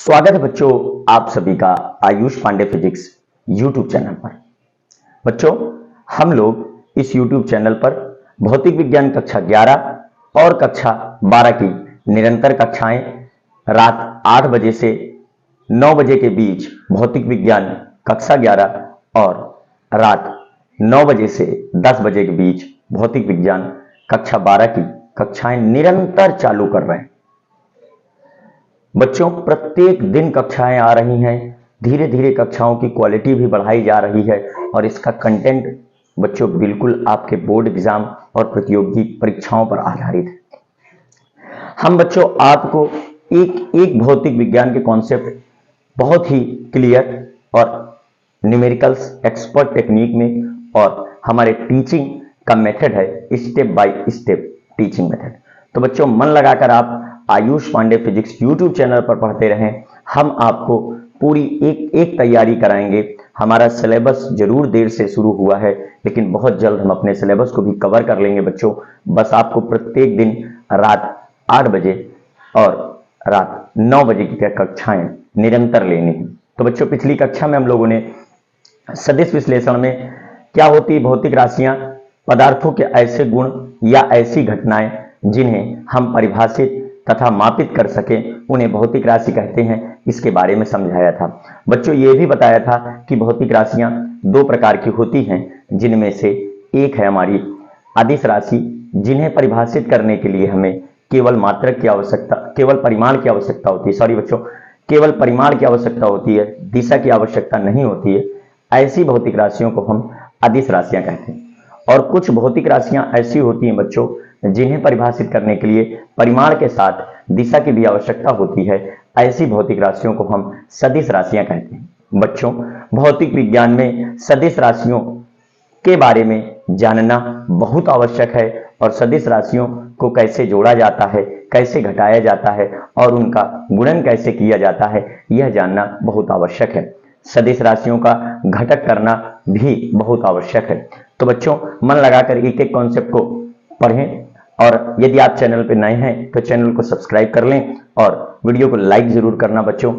स्वागत है बच्चों आप सभी का Ayush Pandey physics YouTube channel पर। बच्चों हम लोग इस यूट्यूब चैनल पर भौतिक विज्ञान कक्षा 11 और कक्षा 12 की निरंतर कक्षाएं रात 8 बजे से 9 बजे के बीच भौतिक विज्ञान कक्षा 11 और रात 9 बजे से 10 बजे के बीच भौतिक विज्ञान कक्षा 12 की कक्षाएं निरंतर चालू कर रहे हैं। बच्चों प्रत्येक दिन कक्षाएं आ रही हैं, धीरे धीरे कक्षाओं की क्वालिटी भी बढ़ाई जा रही है और इसका कंटेंट बच्चों बिल्कुल आपके बोर्ड एग्जाम और प्रतियोगी परीक्षाओं पर आधारित है। हम बच्चों आपको एक एक भौतिक विज्ञान के कॉन्सेप्ट बहुत ही क्लियर और न्यूमेरिकल्स एक्सपर्ट टेक्निक में और हमारे टीचिंग का मेथड है step by step teaching method. तो बच्चों मन लगाकर आप Ayush Pandey physics YouTube channel पर पढ़ते रहें। हम आपको पूरी एक तैयारी कराएंगे। हमारा सिलेबस जरूर देर से शुरू हुआ है, लेकिन बहुत जल्द हम अपने सिलेबस को भी कवर कर लेंगे बच्चों। बस आपको प्रत्येक दिन रात 8 बजे और रात 9 बजे की कक्षाएं निरंतर लेनी है। तो बच्चों पिछली कक्षा में हम लोगों ने सदिश विश्लेषण में क्या होती है भौतिक राशियां, पदार्थों के ऐसे गुण या ऐसी घटनाएं जिन्हें हम परिभाषित तथा मापित कर सकें उन्हें भौतिक राशि कहते हैं, इसके बारे में समझाया था। बच्चों ये भी बताया था कि भौतिक राशियां दो प्रकार की होती हैं, जिनमें से एक है हमारी अदिश राशि, जिन्हें परिभाषित करने के लिए हमें केवल मात्रक की आवश्यकता, केवल परिमाण की आवश्यकता होती है। सॉरी बच्चों, केवल परिमाण की आवश्यकता होती है, दिशा की आवश्यकता नहीं होती है। ऐसी भौतिक राशियों को हम अदिश राशियां कहते हैं। और कुछ भौतिक राशियां ऐसी होती हैं बच्चों जिन्हें परिभाषित करने के लिए परिमाण के साथ दिशा की भी आवश्यकता होती है। ऐसी भौतिक राशियों को हम सदिश राशियां कहते हैं। बच्चों भौतिक विज्ञान में सदिश राशियों के बारे में जानना बहुत आवश्यक है और सदिश राशियों को कैसे जोड़ा जाता है, कैसे घटाया जाता है और उनका गुणन कैसे किया जाता है, यह जानना बहुत आवश्यक है। सदिश राशियों का घटक करना भी बहुत आवश्यक है। तो बच्चों मन लगाकर एक एक कॉन्सेप्ट को पढ़ें और यदि आप चैनल पर नए हैं तो चैनल को सब्सक्राइब कर लें और वीडियो को लाइक जरूर करना। बच्चों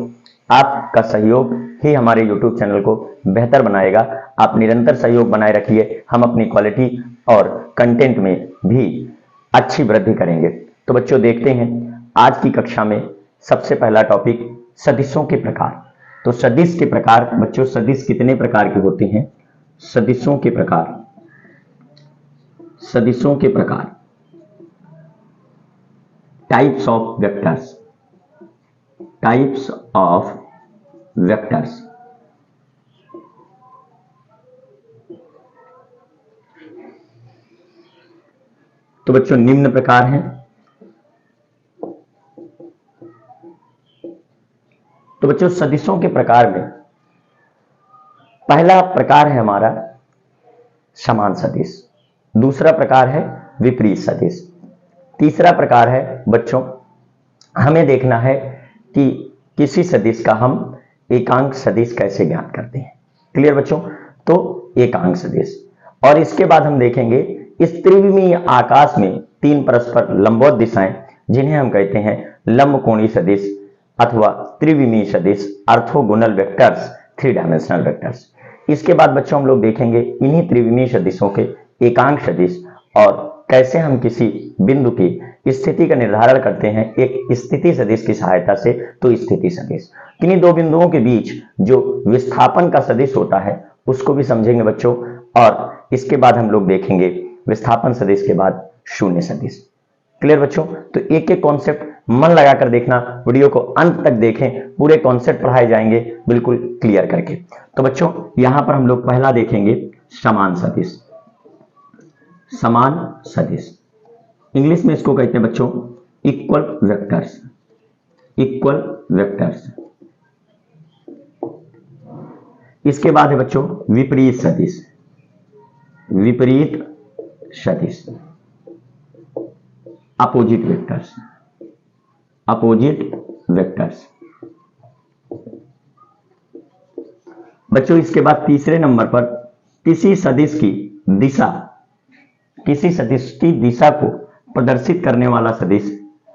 आपका सहयोग ही हमारे यूट्यूब चैनल को बेहतर बनाएगा। आप निरंतर सहयोग बनाए रखिए, हम अपनी क्वालिटी और कंटेंट में भी अच्छी वृद्धि करेंगे। तो बच्चों देखते हैं आज की कक्षा में सबसे पहला टॉपिक सदिशों के प्रकार। तो सदिश के प्रकार बच्चों, सदिश कितने प्रकार के होते हैं? सदिशों के प्रकार, सदिशों के प्रकार, types of vectors, types of vectors. तो बच्चों निम्न प्रकार हैं। तो बच्चों सदिशों के प्रकार में पहला प्रकार है हमारा समान सदिश, दूसरा प्रकार है विपरीत सदिश, तीसरा प्रकार है बच्चों हमें देखना है कि किसी सदिश का हम एकांक सदिश कैसे ज्ञात करते हैं। क्लियर बच्चों? तो एकांक सदिश। और इसके बाद हम देखेंगे इस त्रिविमीय आकाश में तीन परस्पर लंबवत दिशाएं जिन्हें हम कहते हैं लंबकोणीय सदिश अथवा त्रिविमीय सदिश, ऑर्थोगोनल वेक्टर्स, 3 डायमेंशनल वेक्टर्स। इसके बाद बच्चों हम लोग देखेंगे इन्हीं त्रिविमीय सदिशों के एकांक सदिश और कैसे हम किसी बिंदु की स्थिति का निर्धारण करते हैं एक स्थिति सदिश की सहायता से। तो स्थिति सदिश किन्हीं दो बिंदुओं के बीच जो विस्थापन का सदिश होता है उसको भी समझेंगे बच्चों। और इसके बाद हम लोग देखेंगे विस्थापन सदिश के बाद शून्य सदिश। क्लियर बच्चों? तो एक एक कॉन्सेप्ट मन लगाकर देखना, वीडियो को अंत तक देखें, पूरे कॉन्सेप्ट पढ़ाए जाएंगे बिल्कुल क्लियर करके। तो बच्चों यहां पर हम लोग पहला देखेंगे समान सदिश। समान सदिश इंग्लिश में इसको कहते हैं बच्चों इक्वल वेक्टर्स, इक्वल वेक्टर्स। इसके बाद है बच्चों विपरीत सदिश, विपरीत सदिश, अपोजिट वेक्टर्स, अपोजिट वेक्टर्स। बच्चों इसके बाद तीसरे नंबर पर किसी सदिश की दिशा, किसी सदिश की दिशा को प्रदर्शित करने वाला सदिश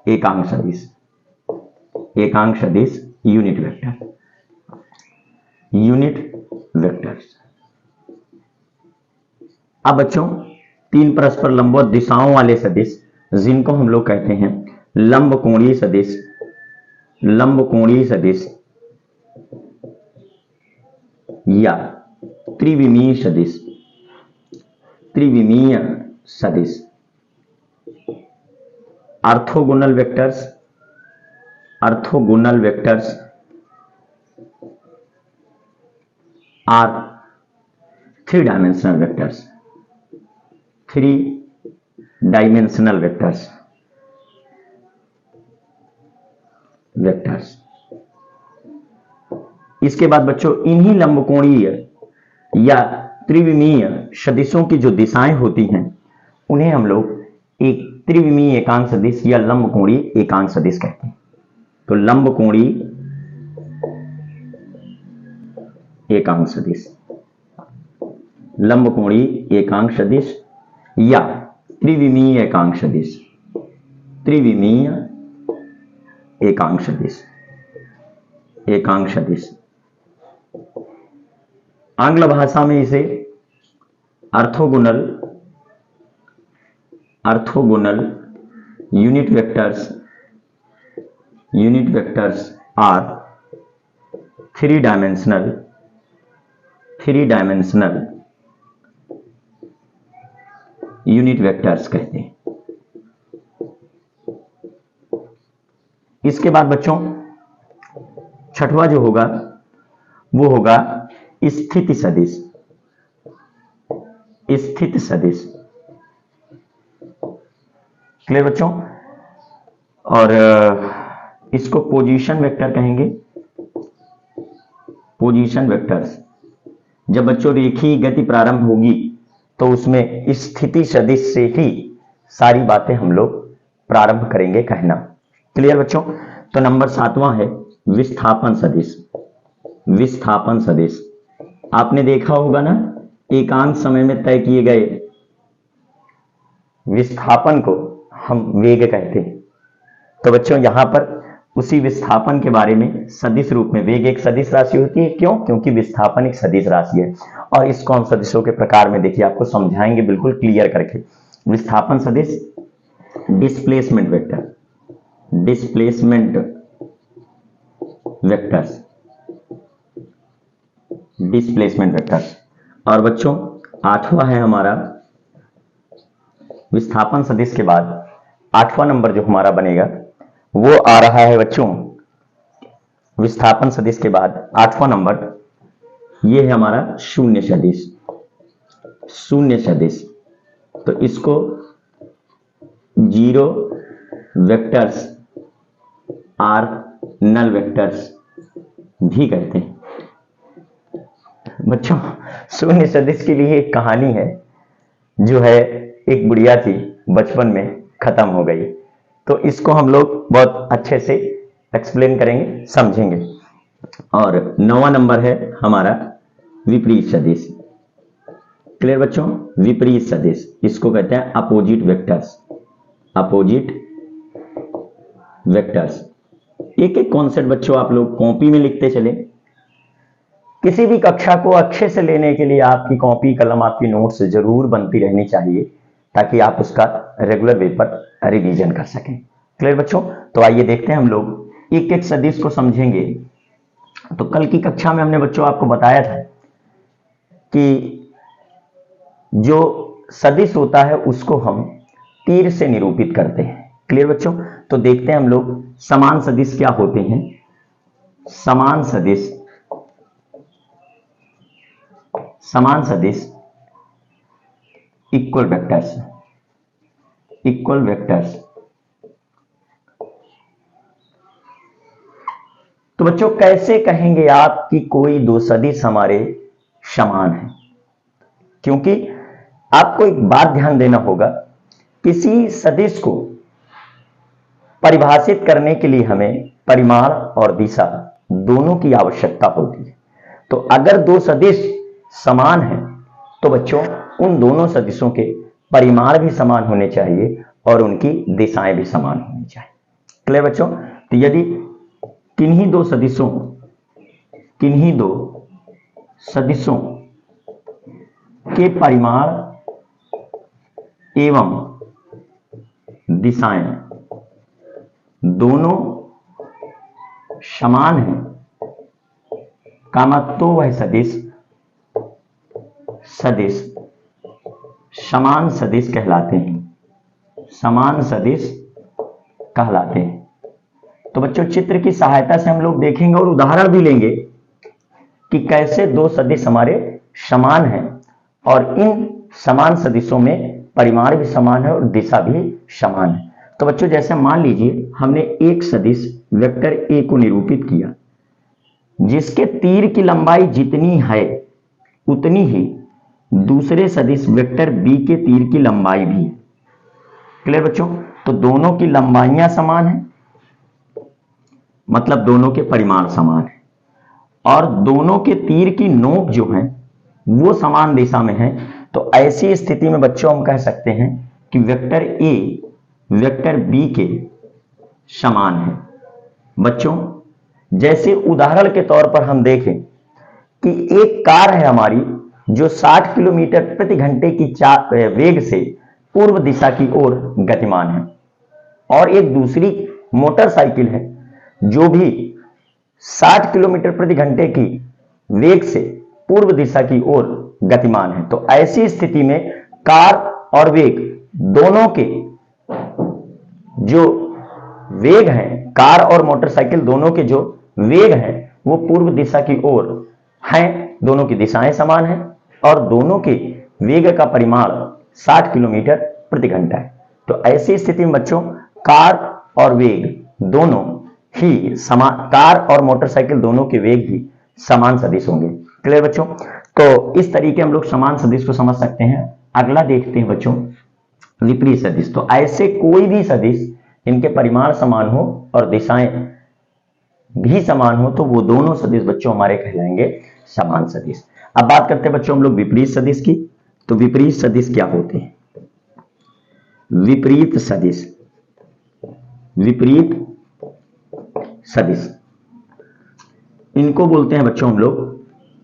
एकांक सदिश, एकांक सदिश यूनिट वेक्टर, यूनिट वेक्टर्स। अब बच्चों तीन परस्पर लंबवत दिशाओं वाले सदिश जिनको हम लोग कहते हैं लंबकोणीय सदिश, लंबकोणीय सदिश या त्रिविमीय सदिश, त्रिविमीय सदिश, orthogonal vectors, orthogonal vectors or three dimensional vectors, three dimensional vectors, vectors. इसके बाद बच्चों इन्हीं लंबकोणीय या त्रिविमीय सदिशों की जो दिशाएं होती हैं उन्हें हम लोग एक त्रिविमीय एकांक सदिश या लंबकोणीय एकांक सदिश कहते हैं। तो लंबकोणीय एकांक सदिश, लंबकोणीय एकांक सदिश या त्रिविमीय एकांक सदिश, त्रिविमीय एकांक सदिश, एकांक सदिश। आंग्ल भाषा में इसे orthogonal, orthogonal unit vectors, unit vectors or three dimensional, three dimensional unit vectors कहते हैं। इसके बाद बच्चों छठवां जो होगा वो होगा स्थिति सदिश, स्थिति सदिश। क्लियर बच्चों? और इसको पोजीशन वेक्टर कहेंगे, पोजीशन वेक्टर्स। जब बच्चों रेखीय गति प्रारंभ होगी तो उसमें स्थिति सदिश से ही सारी बातें हम लोग प्रारंभ करेंगे कहना। क्लियर बच्चों? तो नंबर 7वां है विस्थापन सदिश, विस्थापन सदिश। आपने देखा होगा ना एकांक समय में तय किए गए विस्थापन को हम वेग कहते हैं। तो बच्चों यहां पर उसी विस्थापन के बारे में सदिश रूप में, वेग एक सदिश राशि होती है, क्यों? क्योंकि विस्थापन एक सदिश राशि है। और इसको हम सदिशों के प्रकार में देखिए आपको समझाएंगे बिल्कुल क्लियर करके। विस्थापन सदिश displacement vector, displacement vectors, displacement vectors. और बच्चों 8वां है हमारा विस्थापन सदिश के बाद 8वां नंबर जो हमारा बनेगा वो आ रहा है बच्चों विस्थापन सदिश के बाद 8वां नंबर ये है हमारा शून्य सदिश, शून्य सदिश। तो इसको zero vectors or null vectors भी कहते हैं। बच्चों शून्य सदिश के लिए एक कहानी है जो है, एक बुढ़िया थी बचपन में खत्म हो गई। तो इसको हम लोग बहुत अच्छे से एक्सप्लेन करेंगे, समझेंगे। और 9वां नंबर है हमारा विपरीत सदिश। क्लियर बच्चों? विपरीत सदिश, इसको कहते हैं अपोजिट वेक्टर्स, अपोजिट वेक्टर्स। एक एक कॉन्सेप्ट बच्चों आप लोग कॉपी में लिखते चले। किसी भी कक्षा को अच्छे से लेने के लिए आपकी कॉपी कलम, आपकी नोट्स जरूर बनती रहनी चाहिए ताकि आप उसका रेगुलर वे पर रिवीजन कर सकें। क्लियर बच्चों? तो आइए देखते हैं हम लोग एक एक सदिश को समझेंगे। तो कल की कक्षा में हमने बच्चों आपको बताया था कि जो सदिश होता है उसको हम तीर से निरूपित करते हैं। क्लियर बच्चों? तो देखते हैं हम लोग समान सदिश क्या होते हैं। समान सदिश, समान सदिश इक्वल वेक्टर्स, इक्वल वेक्टर्स। तो बच्चों कैसे कहेंगे आप कि कोई दो सदिश हमारे समान है? क्योंकि आपको एक बात ध्यान देना होगा, किसी सदिश को परिभाषित करने के लिए हमें परिमाण और दिशा दोनों की आवश्यकता होती है। तो अगर दो सदिश समान हैं तो बच्चों उन दोनों सदिशों के परिमाण भी समान होने चाहिए और उनकी दिशाएं भी समान होनी चाहिए। क्लियर बच्चों? तो यदि किन्हीं दो सदिशों के परिमाण एवं दिशाएं दोनों समान हैं, तो वह सदिश समान सदिश कहलाते हैं, समान सदिश कहलाते हैं। तो बच्चों चित्र की सहायता से हम लोग देखेंगे और उदाहरण भी लेंगे कि कैसे दो सदिश हमारे समान हैं और इन समान सदिशों में परिमाण भी समान है और दिशा भी समान है। तो बच्चों जैसे मान लीजिए हमने एक सदिश वेक्टर ए को निरूपित किया जिसके तीर की लंबाई जितनी है उतनी ही दूसरे सदिश वेक्टर बी के तीर की लंबाई भी है। क्लियर बच्चों? तो दोनों की लंबाइयां समान है, मतलब दोनों के परिमाण समान है, और दोनों के तीर की नोक जो है वो समान दिशा में है। तो ऐसी स्थिति में बच्चों हम कह सकते हैं कि वेक्टर ए वेक्टर बी के समान है। बच्चों जैसे उदाहरण के तौर पर हम देखें कि एक कार है हमारी जो 60 किलोमीटर प्रति घंटे की वेग से पूर्व दिशा की ओर गतिमान है, और एक दूसरी मोटरसाइकिल है जो भी 60 किलोमीटर प्रति घंटे की वेग से पूर्व दिशा की ओर गतिमान है। तो ऐसी स्थिति में कार और वेग दोनों के जो वेग हैं, कार और मोटरसाइकिल दोनों के जो वेग हैं वो पूर्व दिशा की ओर हैं, दोनों की दिशाएं समान हैं और दोनों के वेग का परिमाण 60 किलोमीटर प्रति घंटा है। तो ऐसी स्थिति में बच्चों कार और वेग दोनों ही समान, कार और मोटरसाइकिल दोनों के वेग भी समान सदिश होंगे। क्लियर बच्चों? तो इस तरीके हम लोग समान सदिश को समझ सकते हैं। अगला देखते हैं बच्चों विपरीत सदिश। तो ऐसे कोई भी सदिश इनके परिमाण समान हो और दिशाएं भी समान हो तो वो दोनों सदिश बच्चों हमारे कहलाएंगे समान सदिश। अब बात करते हैं बच्चों हम लोग विपरीत सदिश की। तो विपरीत सदिश क्या होते हैं? विपरीत सदिश इनको बोलते हैं बच्चों हम लोग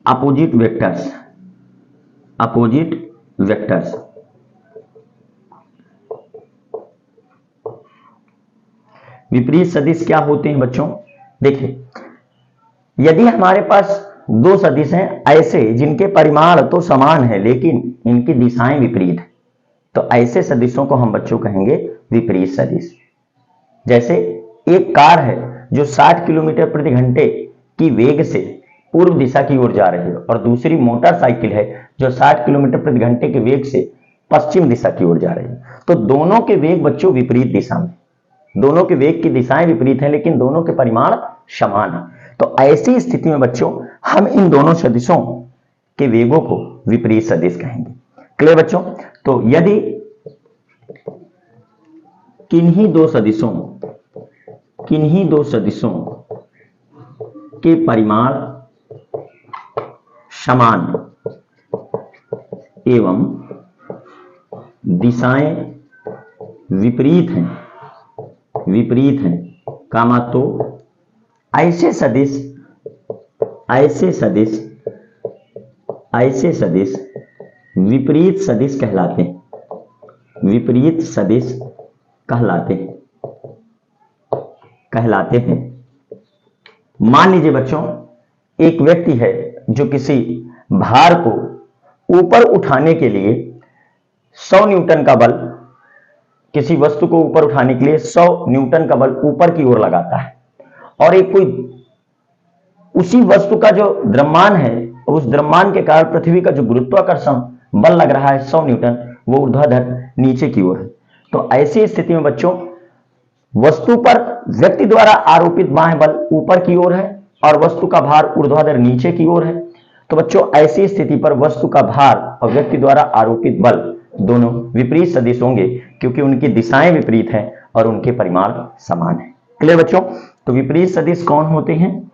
अपोजिट वेक्टर्स। विपरीत सदिश क्या होते हैं बच्चों? देखिए यदि हमारे पास दो सदिश हैं ऐसे जिनके परिमाण तो समान है लेकिन इनकी दिशाएं विपरीत है, तो ऐसे सदिशों को हम बच्चों कहेंगे विपरीत सदिश। जैसे एक कार है जो 60 किलोमीटर प्रति घंटे की वेग से पूर्व दिशा की ओर जा रही है और दूसरी मोटरसाइकिल है जो 60 किलोमीटर प्रति घंटे के वेग से पश्चिम दिशा की ओर जा रही है। तो दोनों के वेग बच्चों विपरीत दिशा में, दोनों के वेग की दिशाएं विपरीत हैं लेकिन दोनों के परिमाण समान है। तो ऐसी स्थिति में बच्चों हम इन दोनों सदिशों के वेगों को विपरीत सदिश कहेंगे। क्लियर बच्चों? तो यदि किन्हीं दो सदिशों के परिमाण समान एवं दिशाएं विपरीत हैं, तो ऐसे सदिश विपरीत सदिश कहलाते हैं। मान लीजिए बच्चों एक व्यक्ति है जो किसी भार को ऊपर उठाने के लिए 100 न्यूटन का बल, किसी वस्तु को ऊपर उठाने के लिए 100 न्यूटन का बल ऊपर की ओर लगाता है, और एक कोई उसी वस्तु का जो द्रव्यमान है उस द्रव्यमान के कारण पृथ्वी का जो गुरुत्वाकर्षण बल लग रहा है 100 न्यूटन, वो ऊर्ध्वाधर नीचे की ओर है। तो ऐसी स्थिति में बच्चों वस्तु पर व्यक्ति द्वारा आरोपित बाह्य बल ऊपर की ओर है और वस्तु का भार ऊर्ध्वाधर नीचे की ओर है। तो बच्चों ऐसी स्थिति पर वस्तु का भार और व्यक्ति द्वारा आरोपित बल दोनों विपरीत सदिश होंगे क्योंकि उनकी दिशाएं विपरीत हैं और उनके परिमाण समान है। क्लियर बच्चों? तो विपरीत सदिश कौन होते हैं?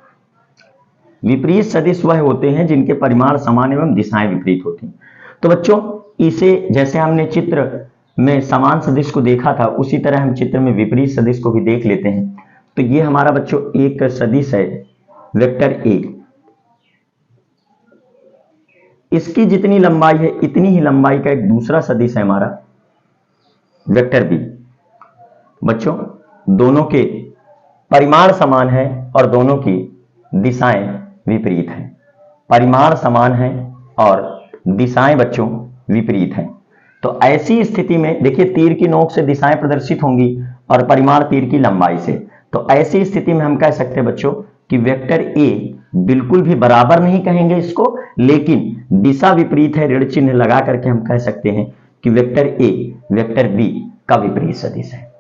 विपरीत सदिश वह होते हैं जिनके परिमाण समान एवं दिशाएं विपरीत होती हैं। तो बच्चों इसे जैसे हमने चित्र में समान सदिश को देखा था उसी तरह हम चित्र में विपरीत सदिश को भी देख लेते हैं। तो ये हमारा बच्चों एक सदिश है वेक्टर ए। इसकी जितनी लंबाई है इतनी ही लंबाई का एक दूसरा सदिश है हमारा वेक्टर बी। बच्चों दोनों के परिमाण समान है और दोनों की दिशाएं विपरीत हैं। परिमाण समान है और दिशाएं बच्चों विपरीत हैं। तो ऐसी स्थिति में देखिए तीर की नोक से दिशाएं प्रदर्शित होंगी और परिमाण तीर की लंबाई से। तो ऐसी स्थिति में हम कह सकते हैं बच्चों कि वेक्टर ए बिल्कुल भी बराबर नहीं कहेंगे इसको, लेकिन दिशा विपरीत है, ऋण चिन्ह लगा करके हम कह सकते हैं कि वेक्टर ए वेक्टर बी का विपरीत सदिश है।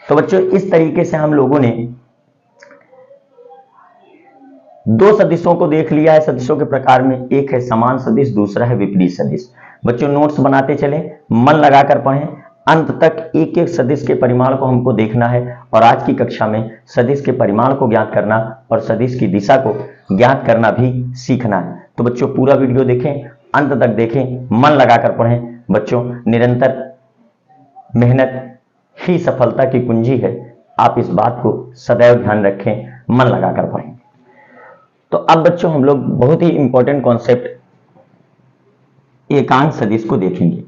तो बच्चों इस तरीके से हम लोगों ने दो सदिशों को देख लिया है। सदिशों के प्रकार में एक है समान सदिश, दूसरा है विपरीत सदिश। बच्चों नोट्स बनाते चले, मन लगाकर पढ़ें, अंत तक एक एक सदिश के परिमाण को हमको देखना है। और आज की कक्षा में सदिश के परिमाण को ज्ञात करना और सदिश की दिशा को ज्ञात करना भी सीखना है। तो बच्चों पूरा वीडियो देखें, अंत तक देखें, मन लगाकर पढ़ें। बच्चों निरंतर मेहनत ही सफलता की कुंजी है, आप इस बात को सदैव ध्यान रखें, मन लगाकर पढ़ें। तो अब बच्चों हम लोग बहुत ही इंपॉर्टेंट कॉन्सेप्ट एकांक सदिश को देखेंगे।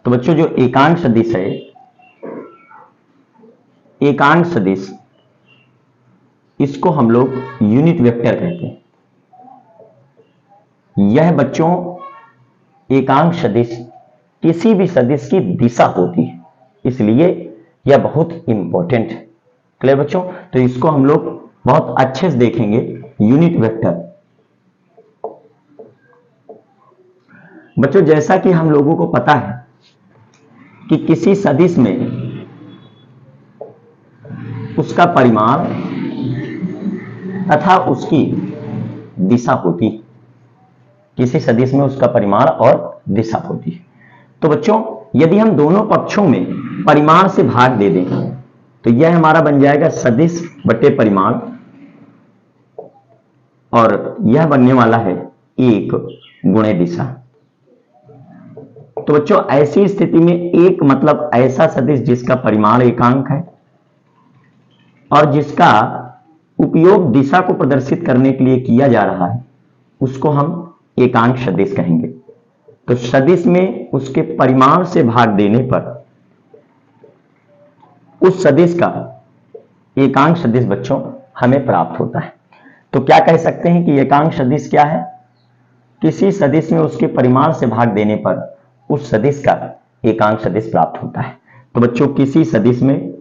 तो बच्चों जो एकांक सदिश है, एकांक सदिश इसको हम लोग यूनिट वेक्टर कहते हैं। यह बच्चों एकांक सदिश किसी भी सदिश की दिशा होती है, इसलिए यह बहुत इंपॉर्टेंट है। क्लियर बच्चों? तो इसको हम लोग बहुत अच्छे से देखेंगे। यूनिट वेक्टर बच्चों जैसा कि हम लोगों को पता है कि किसी सदिश में उसका परिमाण तथा उसकी दिशा होती है। किसी सदिश में उसका परिमाण और दिशा होती है। तो बच्चों यदि हम दोनों पक्षों में परिमाण से भाग दे दें तो यह हमारा बन जाएगा सदिश बटे परिमाण, और यह बनने वाला है 1 गुणे दिशा। तो बच्चों ऐसी स्थिति में एक मतलब ऐसा सदिश जिसका परिमाण एकांक है और जिसका उपयोग दिशा को प्रदर्शित करने के लिए किया जा रहा है, उसको हम एकांक सदिश कहेंगे। तो सदिश में उसके परिमाण से भाग देने पर उस सदिश का एकांक सदिश बच्चों हमें प्राप्त होता है। तो क्या कह सकते हैं कि एकांक सदिश क्या है? किसी सदिश में उसके परिमाण से भाग देने पर उस सदिश का एकांक सदिश प्राप्त होता है। तो बच्चों किसी सदिश में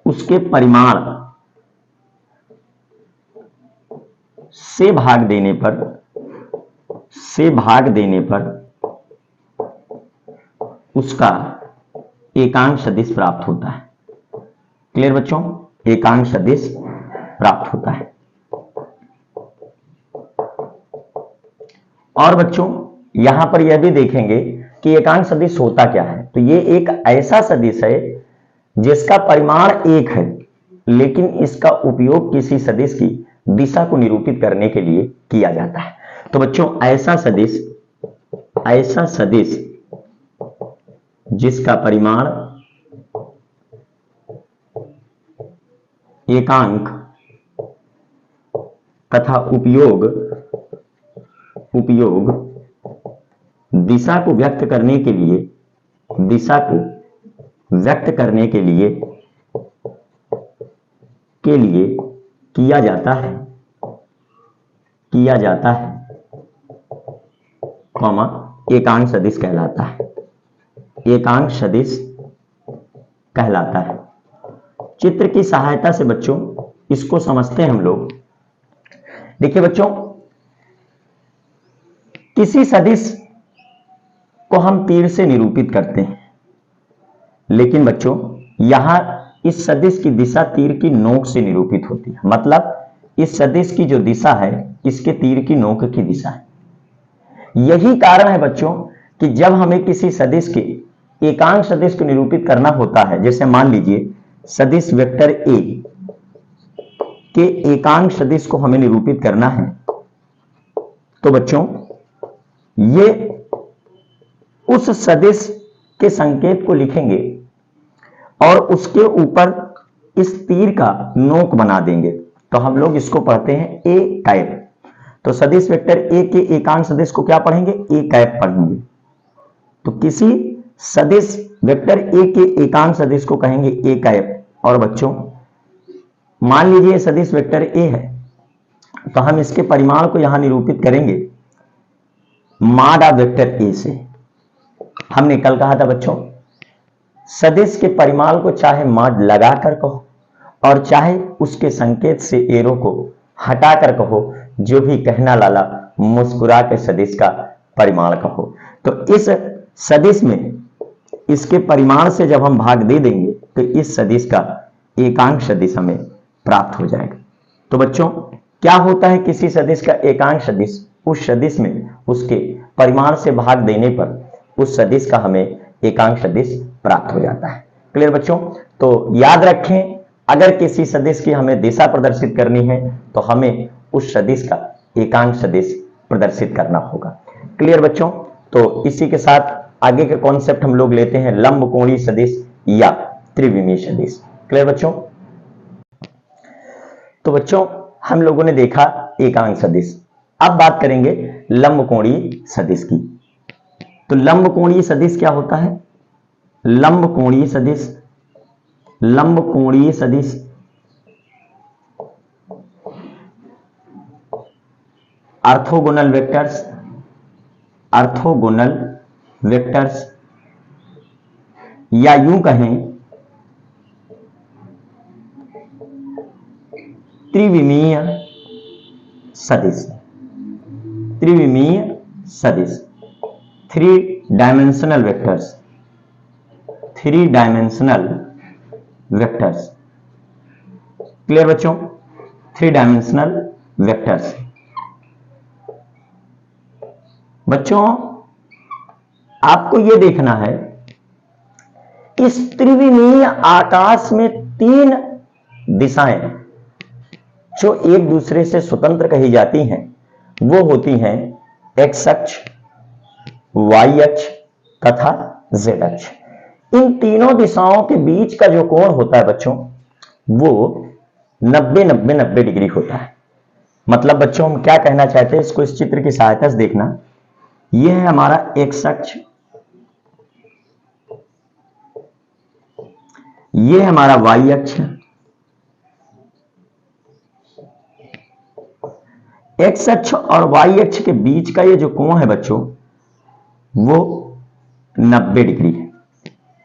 उसके परिमाण से भाग देने पर उसका एकांक सदिश प्राप्त होता है। क्लियर बच्चों? एकांक सदिश प्राप्त होता है। और बच्चों यहां पर यह भी देखेंगे कि एकांक सदिश होता क्या है। तो ये एक ऐसा सदिश है जिसका परिमाण 1 है, लेकिन इसका उपयोग किसी सदिश की दिशा को निरूपित करने के लिए किया जाता है। तो बच्चों ऐसा सदिश जिसका परिमाण एकांक तथा उपयोग दिशा को व्यक्त करने के लिए किया जाता है कॉमा एकांक सदिश कहलाता है। एकांक सदिश कहलाता है। चित्र की सहायता से बच्चों इसको समझते हैं हम लोग। देखिए बच्चों किसी सदिश को हम तीर से निरूपित करते हैं, लेकिन बच्चों यहां इस सदिश की दिशा तीर की नोक से निरूपित होती है। मतलब इस सदिश की जो दिशा है इसके तीर की नोक की दिशा है। यही कारण है बच्चों कि जब हमें किसी सदिश के एकांक सदिश को निरूपित करना होता है, जैसे मान लीजिए सदिश वेक्टर ए के एकांक सदिश को हमें निरूपित करना है, तो बच्चों ये उस सदिश के संकेत को लिखेंगे और उसके ऊपर इस तीर का नोक बना देंगे, तो हम लोग इसको पढ़ते हैं ए कैप। तो सदिश वेक्टर ए के एकांक सदिश को क्या पढ़ेंगे? ए कैप पढ़ेंगे। तो किसी सदिश वेक्टर ए के एकांक सदिश को कहेंगे ए कैप। और बच्चों मान लीजिए सदिश वेक्टर ए है, तो हम इसके परिमाण को यहां निरूपित करेंगे माड ऑफ वेक्टर ए से। हमने कल कहा था बच्चों, सदिश के परिमाण को चाहे माड लगाकर कहो और चाहे उसके संकेत से एरो को हटाकर कहो, जो भी कहना लाला मुस्कुरा के सदिश का परिमाण कहो। तो इस सदिश में इसके परिमाण से जब हम भाग दे देंगे तो इस सदिश का एकांक सदिश हमें प्राप्त हो जाएगा। तो बच्चों क्या होता है किसी सदिश का एकांक सदिश? उस सदिश में उसके परिमाण से भाग देने पर उस सदिश का हमें एकांक सदिश प्राप्त हो जाता है। क्लियर बच्चों? तो याद रखें, अगर किसी सदिश की हमें दिशा प्रदर्शित करनी है तो हमें उस सदिश का एकांक सदिश प्रदर्शित करना होगा। क्लियर बच्चों? तो इसी के साथ आगे के कॉन्सेप्ट हम लोग लेते हैं लंबकोणीय सदिश या त्रिविमीय सदिश। क्लियर बच्चों? तो बच्चों हम लोगों ने देखा एकांक सदिश, अब बात करेंगे लंबकोणीय सदिश की। तो लंबकोणीय सदिश क्या होता है? लंबकोणीय सदिश, लंबकोणीय सदिश ऑर्थोगोनल वेक्टर्स, ऑर्थोगोनल वेक्टर्स या यूं कहें त्रिविमीय सदिश, त्रिविमीय सदिश, three dimensional vectors, three dimensional vectors. Clear बच्चों? Three dimensional vectors. बच्चों आपको यह देखना है, इस त्रिविमीय आकाश में तीन दिशाएं जो एक दूसरे से स्वतंत्र कही जाती हैं वो होती हैं एक्स अक्ष, वाई अक्ष तथा जेड अक्ष। इन तीनों दिशाओं के बीच का जो कोण होता है बच्चों वो 90-90-90 डिग्री होता है। मतलब बच्चों हम क्या कहना चाहते हैं, इसको इस चित्र की सहायता से देखना। यह है हमारा एक्स अक्ष, यह है हमारा वाई अक्ष। एक्स अक्ष और वाई अक्ष के बीच का ये जो कोण है बच्चों वो 90 डिग्री है।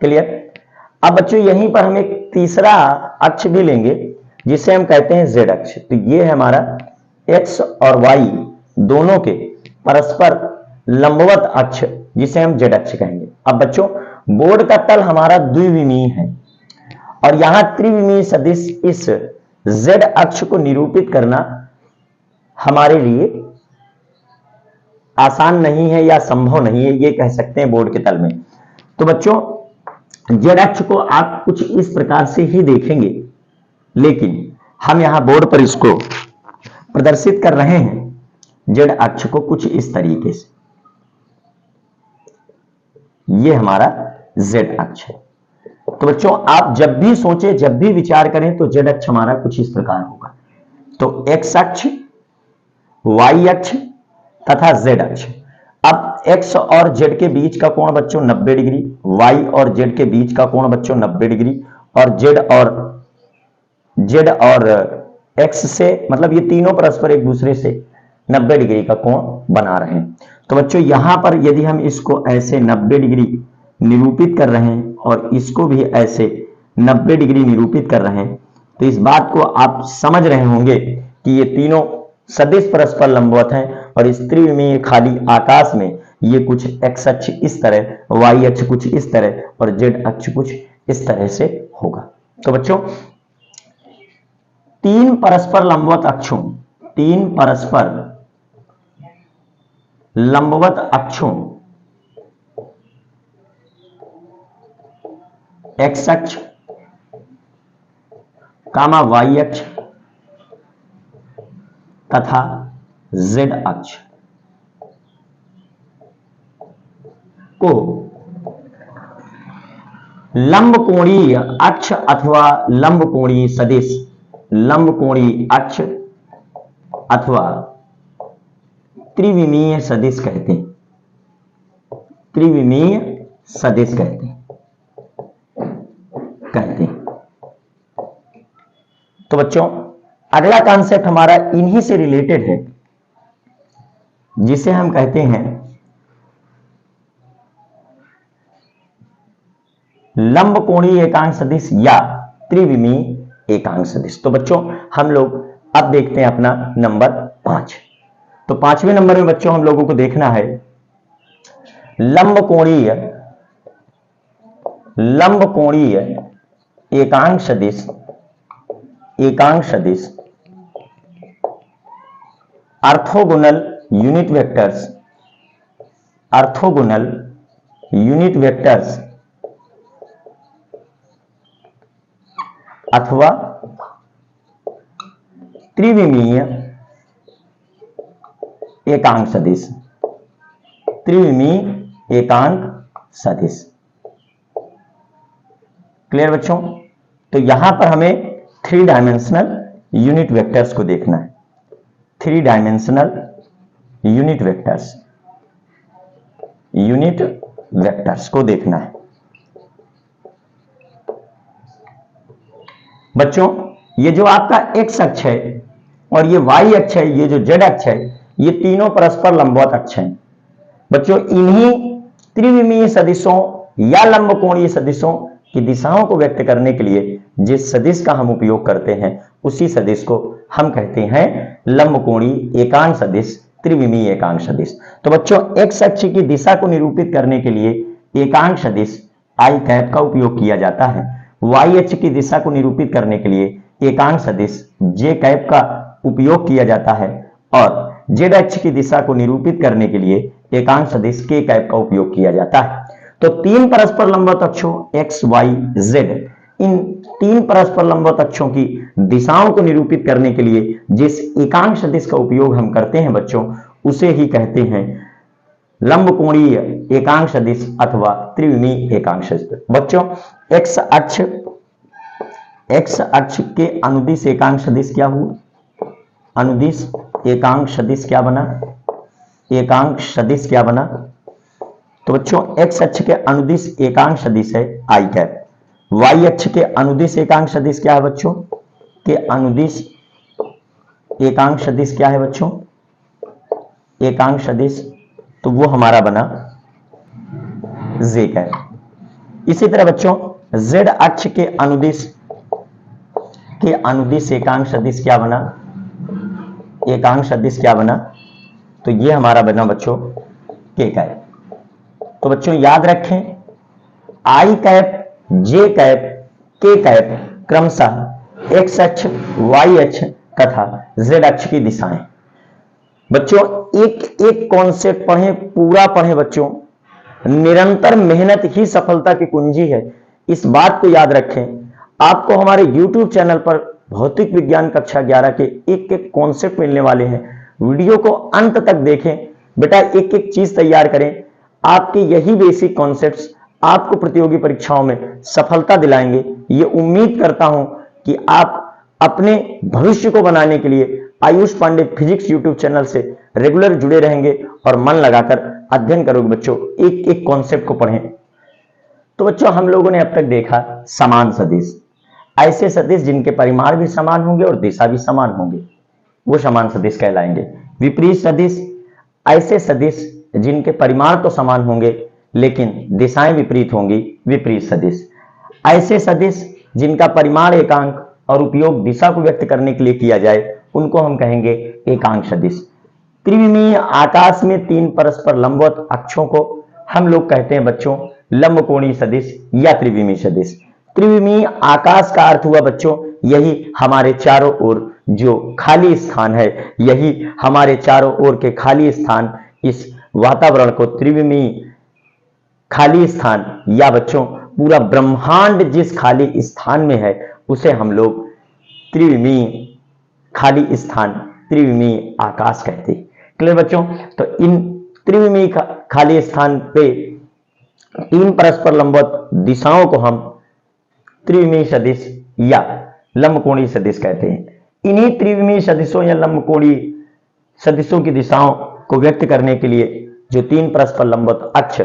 क्लियर? अब बच्चों यहीं पर हम एक तीसरा अक्ष भी लेंगे जिसे हम कहते हैं जेड अक्ष। तो ये है हमारा एक्स और वाई दोनों के परस्पर लंबवत अक्ष जिसे हम जेड अक्ष कहेंगे। अब बच्चों बोर्ड का तल हमारा द्विविमीय है और यहां त्रिविमीय सदिश इस जेड अक्ष को निरूपित करना हमारे लिए आसान नहीं है या संभव नहीं है, ये कह सकते हैं बोर्ड के तल में। तो बच्चों जेड अक्ष को आप कुछ इस प्रकार से ही देखेंगे, लेकिन हम यहां बोर्ड पर इसको प्रदर्शित कर रहे हैं जेड अक्ष को कुछ इस तरीके से। ये हमारा जेड अक्ष है। तो बच्चों आप जब भी सोचें, जब भी विचार करें तो जेड अक्ष हमारा कुछ इस प्रकार होगा। तो एक्स अक्ष, वाई अक्ष तथा जेड अक्ष। अब एक्स और जेड के बीच का कोण बच्चों 90 डिग्री, वाई और जेड के बीच का कोण बच्चों 90 डिग्री और जेड और एक्स से मतलब ये तीनों परस्पर एक दूसरे से 90 डिग्री का कोण बना रहे हैं। तो बच्चों यहां पर यदि हम इसको ऐसे 90 डिग्री निरूपित कर रहे हैं और इसको भी ऐसे 90 डिग्री निरूपित कर रहे हैं तो इस बात को आप समझ रहे होंगे कि ये तीनों सदिश परस्पर लंबवत हैं और इस त्रिविमीय खाली आकाश में ये कुछ एक्स अक्ष इस तरह, वाई अक्ष कुछ इस तरह और जेड अक्ष कुछ इस तरह से होगा। तो बच्चों तीन परस्पर लंबवत अक्षों, तीन परस्पर लंबवत अक्षों एक्स अक्ष कामा वाई अक्ष तथा जेड अक्ष को लंबकोणीय अक्ष अथवा लंबकोणीय सदिश, लंबकोणीय अक्ष अथवा त्रिविमीय सदिश कहते हैं, त्रिविमीय सदिश कहते हैं। तो बच्चों अगला कॉन्सेप्ट हमारा इन्हीं से रिलेटेड है, जिसे हम कहते हैं लंबकोणीय एकांक सदिश या त्रिविमीय एकांक सदिश। तो बच्चों हम लोग अब देखते हैं अपना नंबर 5। तो 5वें नंबर में बच्चों हम लोगों को देखना है लंबकोणीय एकांक सदिश, एकांक सदिश orthogonal unit vectors, orthogonal unit vectors अथवा त्रिविमीय एकांक सदिश, त्रिविमीय एकांक सदिश। क्लियर बच्चों? तो यहां पर हमें 3 डायमेंशनल यूनिट वेक्टर्स को देखना है, 3 dimensional unit vectors, unit vectors को देखना है। बच्चों ये जो आपका x अक्ष है और ये y अक्ष है, ये जो z अक्ष है, ये तीनों परस्पर लंबवत अक्ष हैं। बच्चों इन्हीं त्रिविमीय सदिशों या लंबकोणीय सदिशों की दिशाओं को व्यक्त करने के लिए जिस सदिश का हम उपयोग करते हैं उसी सदिश को हम कहते हैं लंबकोणीय एकांक सदिश, त्रिविमीय एकांक सदिश। तो बच्चों x अक्ष की दिशा को निरूपित करने के लिए एकांक सदिश i कैप का उपयोग किया जाता है, y अक्ष की दिशा को निरूपित करने के लिए एकांक सदिश j कैप का उपयोग किया जाता है और z अक्ष की दिशा को निरूपित करने के लिए एकांक सदिश k कैप का उपयोग किया जाता है। तो 3 परस्पर लंबवत अक्षों x, y, z, इन 3 परस्पर लंबवत अक्षों की दिशाओं को निरूपित करने के लिए जिस एकांक सदिश का उपयोग हम करते हैं बच्चों, उसे ही कहते हैं लंबकोणीय एकांक सदिश अथवा त्रिविमीय एकांक सदिश। बच्चों x अक्ष के अनुदिश एकांक सदिश क्या हुआ? अनुदिश एकांक सदिश क्या बना? एकांक सदिश क्या बना? तो बच्चों x अक्ष के अनुदिश एकांक सदिश है i कैप, y अक्ष के अनुदिश एकांक सदिश क्या है बच्चों? के अनुदिश एकांक सदिश क्या है बच्चों? एकांक सदिश तो वो हमारा बना j कैप। इसी तरह बच्चों z अक्ष के अनुदिश एकांक सदिश क्या बना? एकांक सदिश क्या बना? तो ये हमारा बना बच्चों k कैप। तो बच्चों याद रखें i cap, j cap, k cap क्रमशः x अक्ष, y अक्ष तथा z अक्ष की दिशाएं। बच्चों एक एक कॉन्सेप्ट पढ़ें, पूरा पढ़ें बच्चों। निरंतर मेहनत ही सफलता की कुंजी है, इस बात को याद रखें। आपको हमारे YouTube चैनल पर भौतिक विज्ञान कक्षा 11 के एक एक कॉन्सेप्ट मिलने वाले हैं। वीडियो को अंत तक देखें बेटा, एक एक चीज तैयार करें। आपके यही बेसिक कॉन्सेप्ट्स आपको प्रतियोगी परीक्षाओं में सफलता दिलाएंगे। ये उम्मीद करता हूं कि आप अपने भविष्य को बनाने के लिए Ayush Pandey physics YouTube channel से रेगुलर जुड़े रहेंगे और मन लगाकर अध्ययन करोगे बच्चों, एक एक कॉन्सेप्ट को पढ़ें। तो बच्चों हम लोगों ने अब तक देखा समान सदिश, ऐसे सदिश जिनके परिमाण भी समान होंगे और दिशा भी समान होंगे, वो समान सदिश कहलाएंगे। विपरीत सदिश, ऐसे सदिश जिनके परिमाण तो समान होंगे लेकिन दिशाएं विपरीत होंगी, विपरीत सदिश। ऐसे सदिश जिनका परिमाण एकांक और उपयोग दिशा को व्यक्त करने के लिए किया जाए, उनको हम कहेंगे एकांक सदिश। त्रिविमीय आकाश में 3 परस्पर लंबवत अक्षों को हम लोग कहते हैं बच्चों लंबकोणीय सदिश या त्रिविमीय सदिश। त्रिविमीय आकाश का अर्थ हुआ बच्चों यही हमारे चारों ओर जो खाली स्थान है, यही हमारे चारों ओर के खाली स्थान, इस वातावरण को त्रिविमीय खाली स्थान या बच्चों पूरा ब्रह्मांड जिस खाली स्थान में है उसे हम लोग त्रिविमीय खाली स्थान, त्रिविमीय आकाश कहते हैं। क्लियर बच्चों? तो इन त्रिविमीय खाली स्थान पे तीन परस्पर लंबवत दिशाओं को हम त्रिविमीय सदिश या लंबकोणीय सदिश कहते हैं। इन्हीं त्रिविमीय सदिशों या लंबकोणीय सदिशों की दिशाओं को व्यक्त करने के लिए जो तीन परस्पर लंबवत अक्ष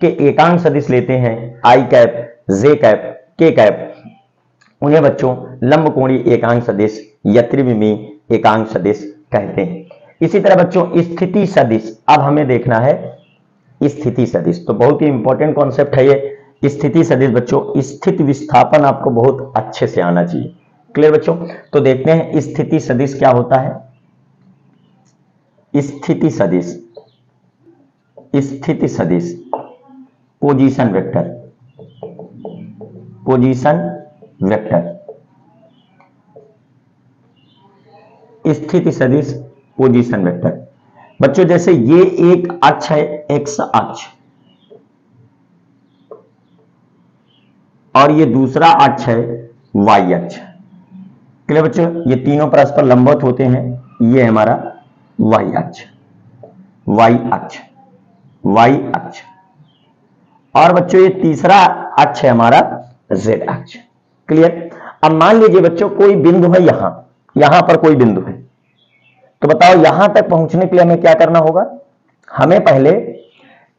के एकांक सदिश लेते हैं आई कैप, जे कैप, के कैप, उन्हें बच्चों लंबकोणीय एकांक सदिश या त्रिविमीय एकांक सदिश कहते हैं। इसी तरह बच्चों स्थिति सदिश, अब हमें देखना है स्थिति सदिश, तो बहुत ही इंपॉर्टेंट कॉन्सेप्ट है ये स्थिति सदिश बच्चों। स्थित विस्थापन आपको बहुत अच्छे से आना चाहिए। क्लियर बच्चों? तो देखते हैं स्थिति सदिश क्या होता है। स्थिति सदिश, स्थिति सदिश पोजीशन वेक्टर, पोजीशन वेक्टर, स्थिति सदिश पोजीशन वेक्टर। बच्चों जैसे ये एक अक्ष है एक्स अक्ष और ये दूसरा अक्ष है वाई अक्ष। क्लियर बच्चों? ये तीनों परस्पर लंबवत होते हैं। ये हमारा वाई अक्ष, वाई अक्ष, वाई अक्ष, और बच्चों ये तीसरा अक्ष है हमारा जेड अक्ष। क्लियर? अब मान लीजिए बच्चों कोई बिंदु है यहां पर कोई बिंदु है, तो बताओ यहां तक पहुंचने के लिए हमें क्या करना होगा? हमें पहले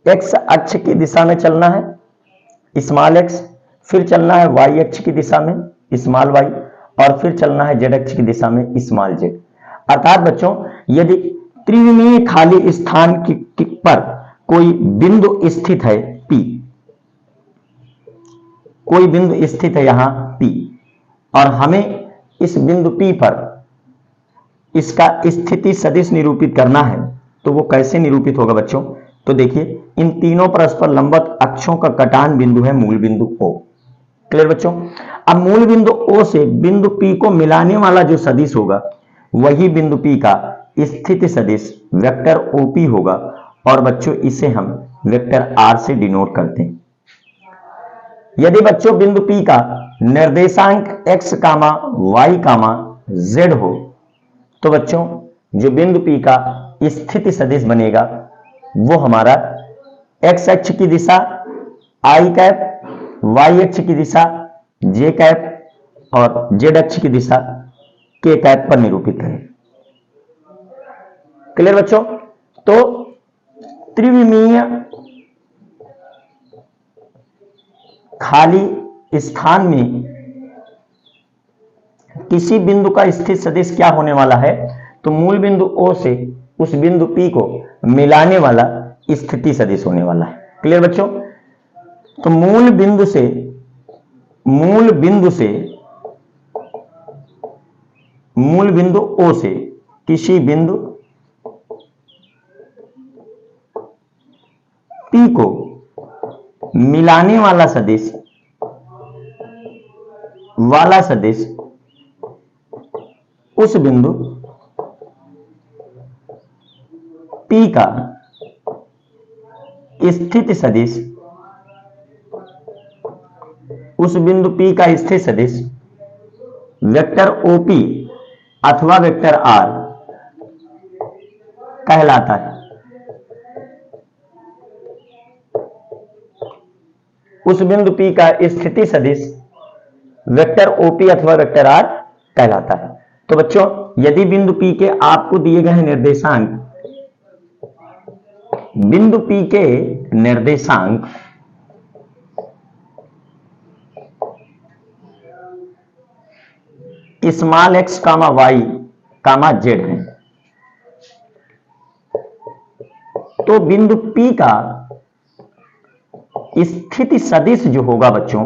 एक्स अक्ष की दिशा में चलना है स्मॉल एक्स, फिर चलना है वाई अक्ष की दिशा में स्मॉल वाई, और फिर चलना है जेड अक्ष की दिशा में स्मॉल जेड। अर्थात बच्चों यदि त्रिविमीय खाली स्थान पर कोई बिंदु स्थित है P, कोई बिंदु स्थित है यहां P, और हमें इस बिंदु P पर इसका स्थिति सदिश निरूपित करना है, तो वो कैसे निरूपित होगा बच्चों? तो देखिए इन तीनों परस्पर लंबवत अक्षों का कटान बिंदु है मूल बिंदु O। क्लियर बच्चों? अब मूल बिंदु O से बिंदु P को मिलाने वाला जो सदिश होगा वही बिंदु P का स्थिति सदिश वेक्टर OP होगा, और बच्चों इसे हम वेक्टर R से डिनोट करते हैं। यदि बच्चों बिंदु P का निर्देशांक x, y, z हो, तो बच्चों जो बिंदु P का स्थिति सदिश बनेगा वो हमारा x अक्ष की दिशा i कैप, y अक्ष की दिशा j कैप और z अक्ष की दिशा k कैप पर निरूपित है। क्लियर बच्चों? तो त्रिविमीय खाली स्थान में किसी बिंदु का स्थित सदिश क्या होने वाला है? तो मूल बिंदु O से उस बिंदु P को मिलाने वाला स्थिति सदिश होने वाला है। क्लियर बच्चों? तो मूल बिंदु O से किसी बिंदु P को मिलाने वाला सदिश उस बिंदु P का स्थिति सदिश, उस बिंदु P का स्थिति सदिश वेक्टर OP अथवा वेक्टर R कहलाता है। उस बिंदु P का स्थिति सदिश वेक्टर OP अथवा वेक्टर R कहलाता है। तो बच्चों यदि बिंदु P के आपको दिए गए निर्देशांक, बिंदु P के निर्देशांक स्मॉल x, y, z है, तो बिंदु P का स्थिति सदिश जो होगा बच्चों,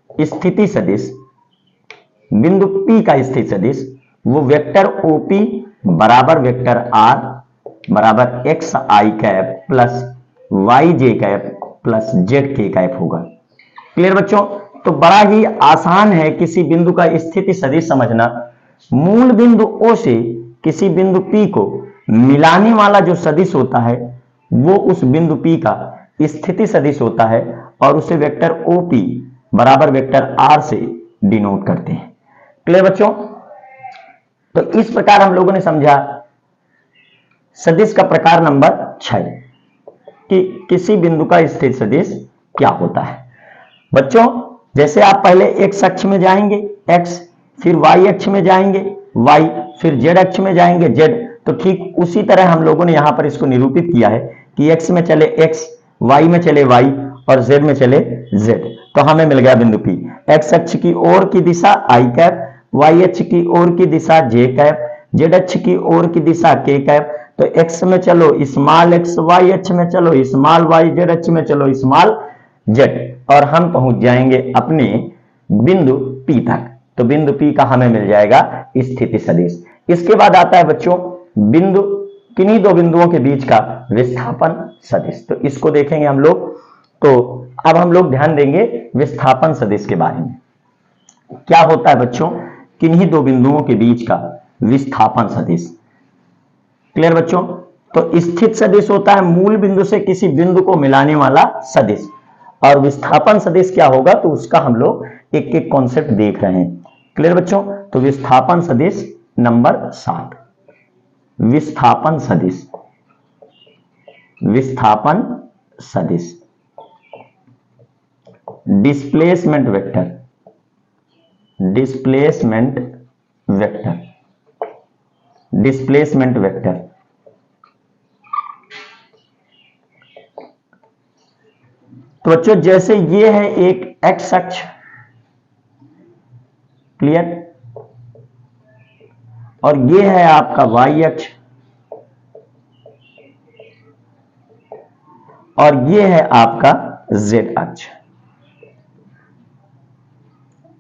स्थिति सदिश बिंदु P का स्थिति सदिश वो वेक्टर OP बराबर वेक्टर R बराबर x i cap plus y j cap plus z k cap होगा। क्लियर बच्चों? तो बड़ा ही आसान है किसी बिंदु का स्थिति सदिश समझना। मूल बिंदु O से किसी बिंदु P को मिलाने वाला जो सदिश होता है वो उस बिंदु P का स्थिति सदिश होता है, और उसे वेक्टर OP बराबर वेक्टर R से डिनोट करते हैं। क्लियर बच्चों? तो इस प्रकार हम लोगों ने समझा सदिश का प्रकार नंबर 6। कि किसी बिंदु का स्थित सदिश क्या होता है। बच्चों जैसे आप पहले x अक्ष में जाएंगे x, फिर y अक्ष में जाएंगे y, फिर z अक्ष में जाएंगे z, तो ठीक उसी तरह हम लोगों ने यहां पर इसको निरूपित किया है कि x में चले x, y में चले y और z में चले z, तो हमें मिल गया बिंदु P। x अक्ष की ओर की दिशा i कैप, y अक्ष की ओर की दिशा j कैप, z अक्ष की ओर की दिशा k कैप, तो x में चलो स्मॉल x, y अक्ष में चलो स्मॉल y, z अक्ष में चलो स्मॉल z, और हम पहुंच जाएंगे अपने बिंदु P तक। तो बिंदु P का हमें मिल जाएगा स्थिति सदिश। इसके बाद आता है बच्चों बिंदु, किन्हीं दो बिंदुओं के बीच का विस्थापन सदिश। तो इसको देखेंगे हम लोग। तो अब हम लोग ध्यान देंगे विस्थापन सदिश के बारे में। क्या होता है बच्चों किन्हीं दो बिंदुओं के बीच का विस्थापन सदिश। क्लियर बच्चों। तो स्थित सदिश होता है मूल बिंदु से किसी बिंदु को मिलाने वाला सदिश, और विस्थापन सदिश क्या होगा तो उसका हम लोग एक एक कॉन्सेप्ट देख रहे हैं। क्लियर बच्चों। तो विस्थापन सदिश नंबर 7, विस्थापन सदिश, विस्थापन सदिश, displacement vector, displacement vector, displacement vector. तो बच्चों जैसे ये है एक एक्स अक्ष, क्लियर, और ये है आपका वाई अक्ष, और ये है आपका जेड अक्ष।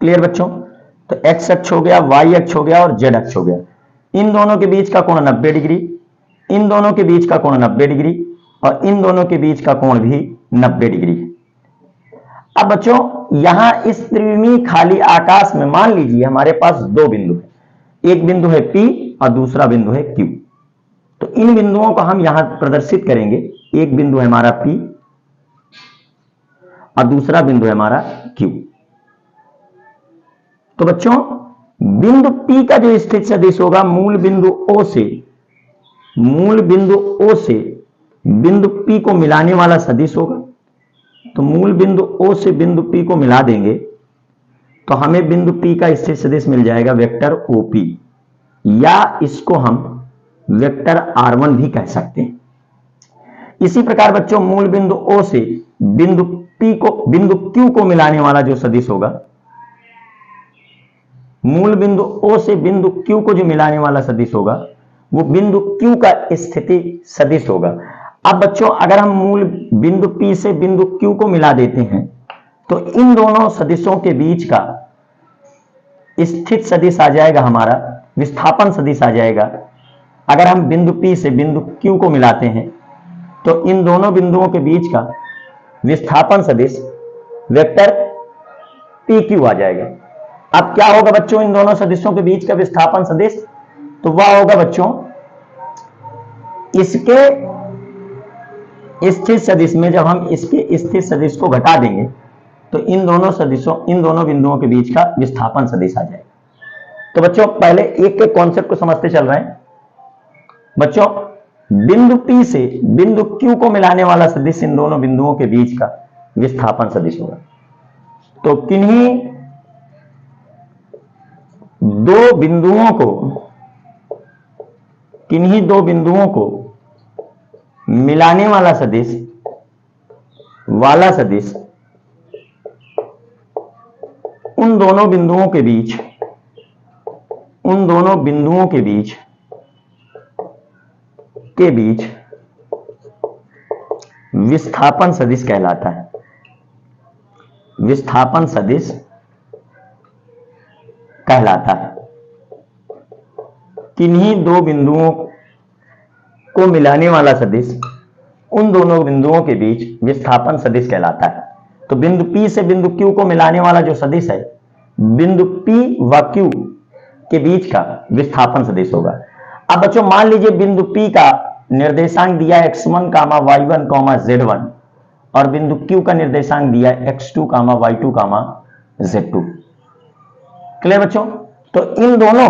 क्लियर बच्चों। तो एक्स अक्ष हो गया, वाई अक्ष हो गया और जेड अक्ष हो गया। इन दोनों के बीच का कोण 90 डिग्री, इन दोनों के बीच का कोण 90 डिग्री, और इन दोनों के बीच का कोण भी 90 डिग्री। अब बच्चों यहां इस त्रिविमीय खाली आकाश में मान लीजिए हमारे पास दो बिंदु है, एक बिंदु है P और दूसरा बिंदु है Q। तो इन बिंदुओं को हम यहां प्रदर्शित करेंगे। एक बिंदु है हमारा P और दूसरा बिंदु है हमारा Q। तो बच्चों बिंदु P का जो स्थित सदिश होगा मूल बिंदु O से, मूल बिंदु O से बिंदु P को मिलाने वाला सदिश होगा। तो मूल बिंदु O से बिंदु P को मिला देंगे तो हमें बिंदु P का स्थित सदिश मिल जाएगा वेक्टर OP, या इसको हम वेक्टर R1 भी कह सकते हैं। इसी प्रकार बच्चों मूल बिंदु O से बिंदु P को, बिंदु Q को मिलाने वाला जो सदिश होगा, मूल बिंदु O से बिंदु Q को जो मिलाने वाला सदिश होगा वो बिंदु Q का स्थिति सदिश होगा। अब बच्चों अगर हम मूल बिंदु P से बिंदु Q को मिला देते हैं तो इन दोनों सदिशों के बीच का स्थित सदिश आ जाएगा हमारा, विस्थापन सदिश आ जाएगा। अगर हम बिंदु P से बिंदु Q को मिलाते हैं तो इन दोनों बिंदुओं के बीच का विस्थापन सदिश वेक्टर PQ आ जाएगा। अब क्या होगा बच्चों इन दोनों सदिशों के बीच का विस्थापन सदिश, तो वह होगा बच्चों इसके स्थित सदिश में जब हम इसके स्थित सदिश को घटा देंगे तो इन दोनों सदिशों, इन दोनों बिंदुओं के बीच का विस्थापन सदिश आ जाएगा। तो बच्चों पहले एक एक कॉन्सेप्ट को समझते चल रहे हैं। बच्चों बिंदु P से बिंदु Q को मिलाने वाला सदिश इन दोनों बिंदुओं के बीच का विस्थापन सदिश होगा। तो किन्हीं दो बिंदुओं को मिलाने वाला सदिश उन दोनों बिंदुओं के बीच विस्थापन सदिश कहलाता है। विस्थापन सदिश कहलाता है। किन्हीं दो बिंदुओं को मिलाने वाला सदिश उन दोनों बिंदुओं के बीच विस्थापन सदिश कहलाता है। तो बिंदु P से बिंदु Q को मिलाने वाला जो सदिश है बिंदु P व Q के बीच का विस्थापन सदिश होगा। अब बच्चों मान लीजिए बिंदु P का निर्देशांक दिया है x1, y1, z1 और बिंदु Q का निर्देशांक दिया है x2, y2, z2। क्लियर बच्चों। तो इन दोनों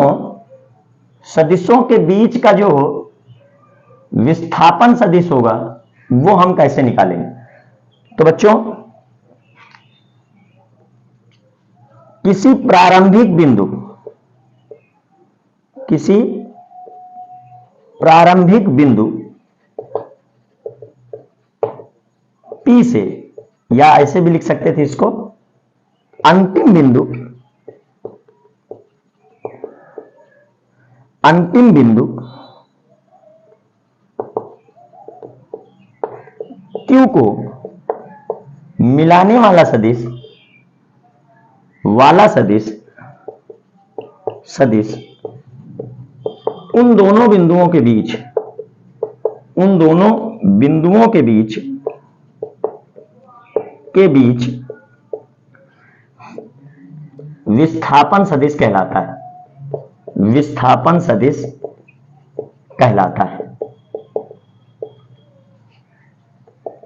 सदिशों के बीच का जो विस्थापन सदिश होगा वो हम कैसे निकालेंगे? तो बच्चों, किसी प्रारंभिक बिंदु P से, या ऐसे भी लिख सकते थे इसको, अंतिम बिंदु Q को मिलाने वाला सदिश उन दोनों बिंदुओं के बीच विस्थापन सदिश कहलाता है।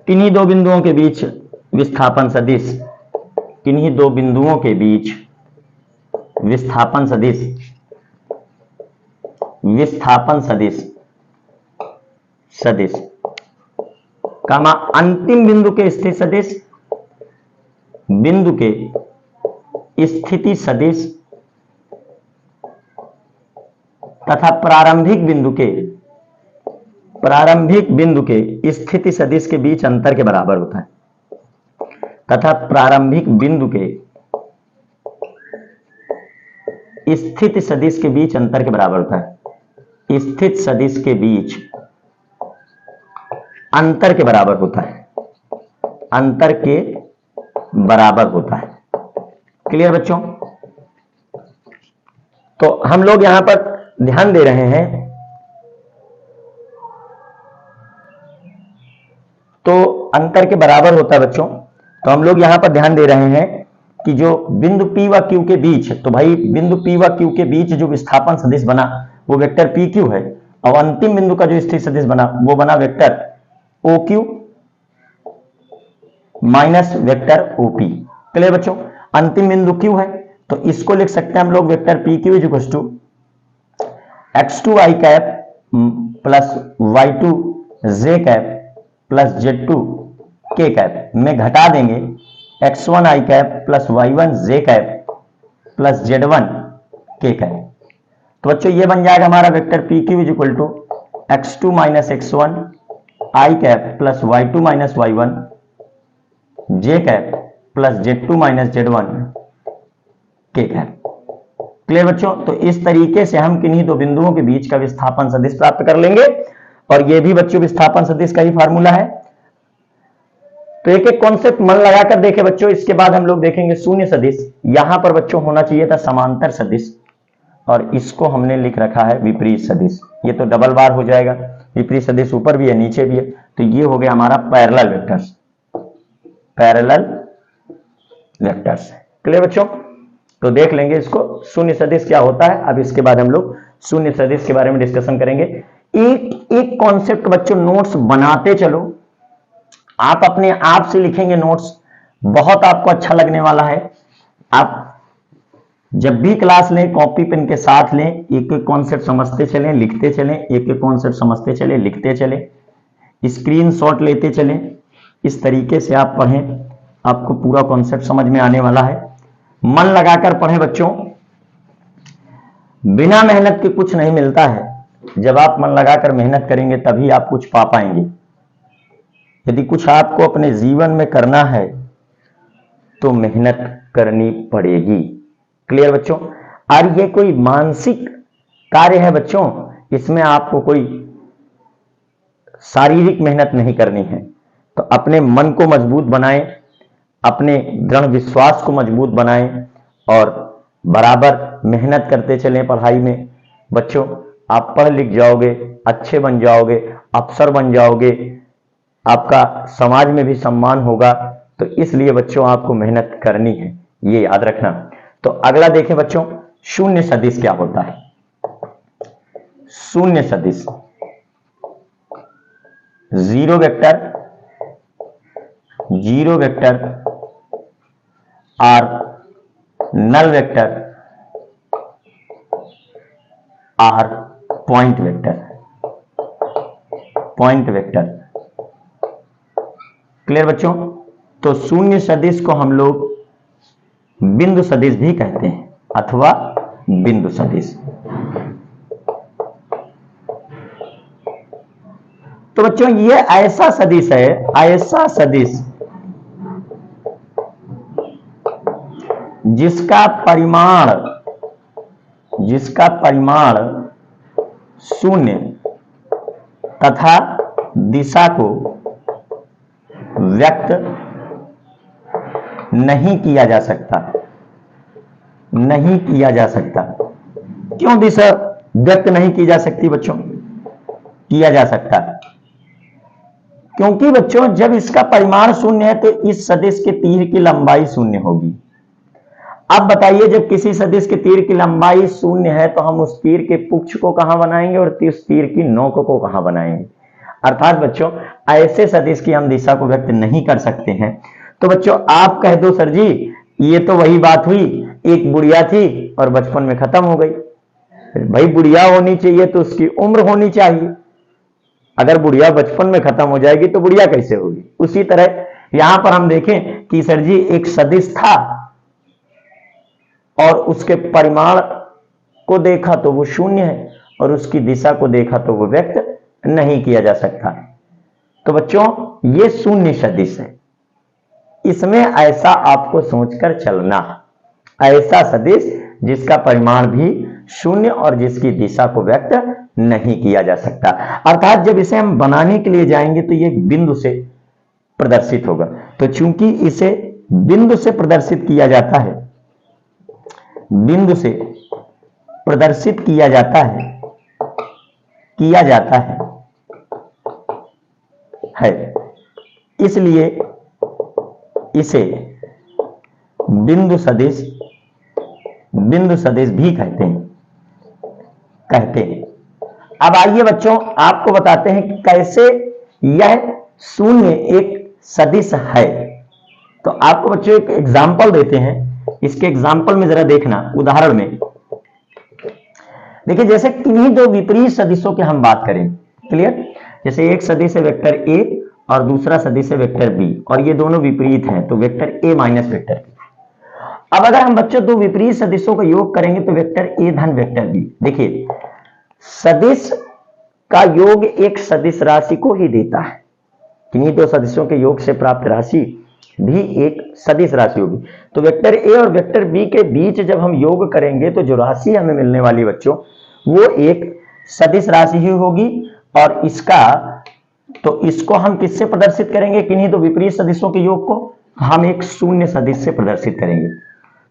किन्हीं दो बिंदुओं के बीच विस्थापन सदिश कामा अंतिम बिंदु के स्थिति सदिश तथा प्रारंभिक बिंदु के स्थिति सदिश के बीच अंतर के बराबर होता है। स्थिति सदिश के बीच अंतर के बराबर होता है। स्थित सदिश के बीच अंतर के बराबर होता है। क्लियर बच्चों? तो हम लोग यहां पर ध्यान दे रहे हैं, तो अंतर के बराबर होता है बच्चों। तो हम लोग यहां पर ध्यान दे रहे हैं कि जो बिंदु P व Q के बीच, तो भाई बिंदु P व Q के बीच जो विस्थापन सदिश बना वो वेक्टर PQ है, और अंतिम बिंदु का जो स्थिति सदिश बना वो बना vector OQ minus vector OP। Clear बच्चों? अंतिम बिंदु Q है तो इसको लिख सकते हैं हम लोग vector PQ is equal to x2 i cap plus y2 j cap plus z2 k cap में घटा देंगे x1 i cap plus y1 j cap plus z1 k cap. तो बच्चों ये बन जाएगा हमारा vector PQ is equal to x2 minus x1 i cap plus y2 minus y1 j cap plus z2 minus z1 k cap. Clear बच्चों? तो इस तरीके से हम किन्हीं दो बिंदुओं के बीच का विस्थापन सदिश प्राप्त कर लेंगे, और ये भी बच्चों विस्थापन सदिश का ही फार्मूला है। तो एक एक कॉन्सेप्ट मन लगाकर देखें बच्चों। इसके बाद हम लोग देखेंगे शून्य सदिश। यहां पर बच्चों होना चाहिए था समांतर सदिश, और इसको हमने लिख रखा है विपरीत सदिश। ये तो डबल बार हो जाएगा, विपरीत सदिश ऊपर भी है नीचे भी है, तो ये हो गया हमारा पैरेलल वेक्टर्स। क्लियर बच्चों? तो देख लेंगे इसको, शून्य सदिश क्या होता है। अब इसके बाद हम लोग शून्य सदिश के बारे में डिस्कशन करेंगे। एक एक कॉन्सेप्ट बच्चों नोट्स बनाते चलो, आप अपने आप से लिखेंगे नोट्स, बहुत आपको अच्छा लगने वाला है। आप जब भी क्लास लें कॉपी पेन के साथ लें, एक एक कॉन्सेप्ट समझते चलें, लिखते चलें, एक एक कॉन्सेप्ट समझते चलें, लिखते चलें, स्क्रीनशॉट लेते चलें। इस तरीके से आप पढ़ें, आपको पूरा कॉन्सेप्ट समझ में आने वाला है। मन लगाकर पढ़ें बच्चों, बिना मेहनत के कुछ नहीं मिलता है। जब आप मन लगाकर मेहनत करेंगे तभी आप कुछ पा पाएंगे। यदि कुछ आपको अपने जीवन में करना है तो मेहनत करनी पड़ेगी। क्लियर बच्चों? और ये कोई मानसिक कार्य है बच्चों, इसमें आपको कोई शारीरिक मेहनत नहीं करनी है। तो अपने मन को मजबूत बनाएं, अपने दृढ़ विश्वास को मजबूत बनाएं, और बराबर मेहनत करते चलें पढ़ाई में। बच्चों आप पढ़ लिख जाओगे, अच्छे बन जाओगे, अफसर बन जाओगे, आपका समाज में भी सम्मान होगा। तो इसलिए बच्चों आपको मेहनत करनी है, ये याद रखना। तो अगला देखें बच्चों, शून्य सदिश क्या होता है। शून्य सदिश जीरो वेक्टर और नल वेक्टर और पॉइंट वेक्टर क्लियर बच्चों? तो शून्य सदिश को हम लोग बिंदु सदिश भी कहते हैं अथवा बिंदु सदिश। तो बच्चों ये ऐसा सदिश है, ऐसा सदिश जिसका परिमाण शून्य तथा दिशा को व्यक्त नहीं किया जा सकता। क्यों दिशा व्यक्त नहीं की जा सकती बच्चों? किया जा सकता है क्योंकि बच्चों जब इसका परिमाण शून्य है तो इस सदिश के तीर की लंबाई शून्य होगी। अब बताइए, जब किसी सदिश के तीर की लंबाई शून्य है तो हम उस तीर के पुच्छ को कहां बनाएंगे और उस तीर की नोक को कहां बनाएंगे? अर्थात बच्चों ऐसे सदिश की हम दिशा को व्यक्त नहीं कर सकते हैं। तो बच्चों आप कह दो सर जी ये तो वही बात हुई, एक बुढ़िया थी और बचपन में खत्म हो गई। भाई बुढ़िया होनी चाहिए तो उसकी उम्र होनी चाहिए। अगर बुढ़िया बचपन में खत्म हो जाएगी तो बुढ़िया कैसे होगी? उसी तरह यहां पर हम देखें कि सर जी एक सदिश था और उसके परिमाण को देखा तो वो शून्य है और उसकी दिशा को देखा तो वो व्यक्त नहीं किया जा सकता। तो बच्चों ये शून्य सदिश है, इसमें ऐसा आपको सोचकर चलना, ऐसा सदिश जिसका परिमाण भी शून्य और जिसकी दिशा को व्यक्त नहीं किया जा सकता। अर्थात जब इसे हम बनाने के लिए जाएंगे तो ये बिंदु से प्रदर्शित होगा। तो चूंकि इसे बिंदु से प्रदर्शित किया जाता है, बिंदु से प्रदर्शित किया जाता है इसलिए इसे बिंदु सदिश भी कहते हैं। अब आइए बच्चों आपको बताते हैं कि कैसे यह शून्य एक सदिश है। तो आपको बच्चों एक एग्जांपल देते हैं। इसके एग्जाम्पल में जरा देखना, उदाहरण में देखिए, जैसे किन्हीं दो विपरीत सदिशों की हम बात करें। क्लियर? जैसे एक सदिश है वेक्टर ए और दूसरा सदिश है वेक्टर बी और ये दोनों विपरीत हैं, तो vector a minus vector b. अब अगर हम बच्चों दो विपरीत सदिशों का योग करेंगे तो वेक्टर ए धन वेक्टर बी। देखिए सदिश का योग एक सदिश राशि को ही देता है, किन्हीं दो सदिशों के योग से प्राप्त राशि भी एक सदिश राशि होगी। तो वेक्टर ए और वेक्टर बी के बीच जब हम योग करेंगे तो जो राशि हमें मिलने वाली बच्चों वो एक सदिश राशि ही होगी। और इसको हम किससे प्रदर्शित करेंगे? किन्हीं दो विपरीत सदिशों के योग को हम एक शून्य सदिश से प्रदर्शित करेंगे।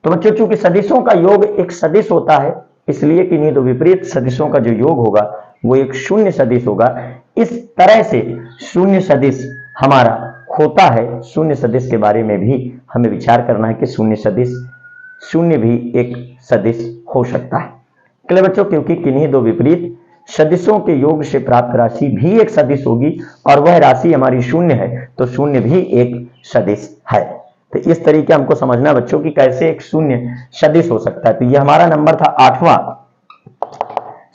तो बच्चों चूंकि सदिशों का योग एक सदिश होता है इसलिए किन्हीं दो विपरीत सदिशों का जो योग होगा वो एक शून्य सदिश होगा। इस तरह से शून्य सदिश हमारा होता है। शून्य सदिश के बारे में भी हमें विचार करना है कि शून्य भी एक सदिश हो सकता है। क्लियर बच्चों? क्योंकि किन्हीं दो विपरीत सदिशों के योग से प्राप्त राशि भी एक सदिश होगी और वह राशि हमारी शून्य है, तो शून्य भी एक सदिश है। तो इस तरीके हमको समझना बच्चों कि कैसे एक शून्य सदिश हो सकता है। तो ये हमारा नंबर था 8वां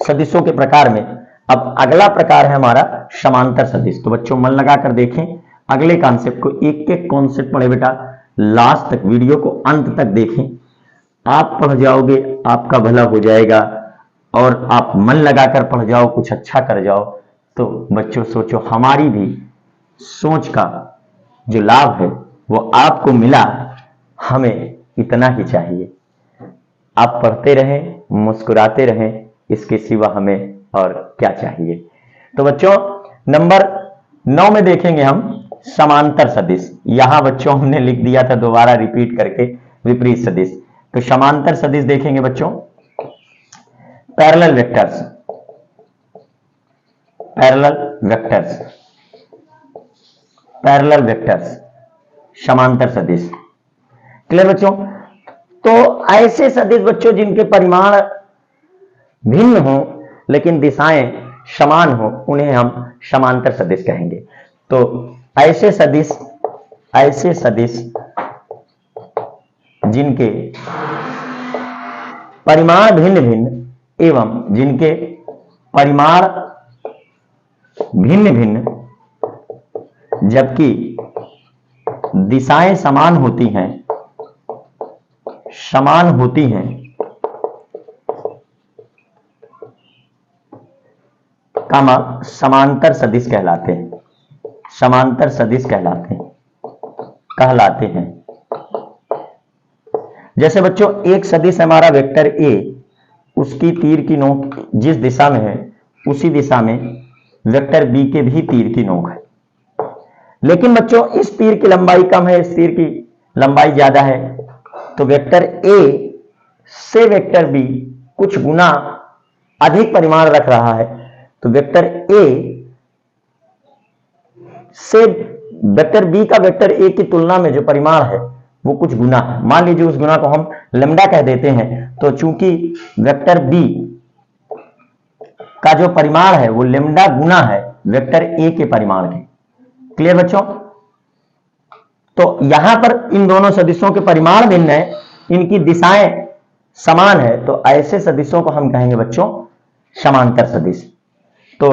सदिशों के प्रकार में। अब अगला प्रकार है हमारा समांतर सदिश। तो बच्चों मन लगा कर देखें अगले कॉन्सेप्ट को, एक एक कॉन्सेप्ट पढ़े बेटा, लास्ट तक वीडियो को अंत तक देखें। आप पढ़ जाओगे आपका भला हो जाएगा और आप मन लगाकर पढ़ जाओ, कुछ अच्छा कर जाओ तो बच्चों सोचो हमारी भी सोच का जो लाभ है वो आपको मिला, हमें इतना ही चाहिए। आप पढ़ते रहें, मुस्कुराते रहें, इसके सिवा हमें और क्या चाहिए। तो बच्चों नंबर 9 में देखेंगे हम समांतर सदिश। यहां बच्चों हमने लिख दिया था दोबारा रिपीट करके विपरीत सदिश। तो समांतर सदिश देखेंगे बच्चों, पैरेलल वेक्टर्स समांतर सदिश। क्लियर बच्चों? तो ऐसे सदिश बच्चों जिनके परिमाण भिन्न हो लेकिन दिशाएं समान हो उन्हें हम समांतर सदिश कहेंगे। तो ऐसे सदिश जिनके परिमाण भिन्न भिन्न एवं जिनके परिमाण भिन्न भिन्न जबकि दिशाएं समान होती हैं, समान होती हैं, कामा समांतर सदिश कहलाते हैं, समांतर सदिश कहलाते हैं। जैसे बच्चों एक सदिश हमारा वेक्टर ए, उसकी तीर की नोक जिस दिशा में है उसी दिशा में वेक्टर बी के भी तीर की नोक है, लेकिन बच्चों इस तीर की लंबाई कम है, इस तीर की लंबाई ज्यादा है, तो वेक्टर ए से वेक्टर बी कुछ गुना अधिक परिमाण रख रहा है, तो वेक्टर ए से वेक्टर बी का वेक्टर ए की तुलना में जो परिमाण है वो कुछ गुना है। मान लीजिए उस गुना को हम लैम्डा कह देते हैं, तो चूंकि वेक्टर बी का जो परिमाण है वो लैम्डा गुना है वेक्टर ए के परिमाण के। क्लियर बच्चों? तो यहां पर इन दोनों सदिशों के परिमाण भिन्न है, इनकी दिशाएं समान है, तो ऐसे सदिशों को हम कहेंगे बच्चों समांतर सदिश। तो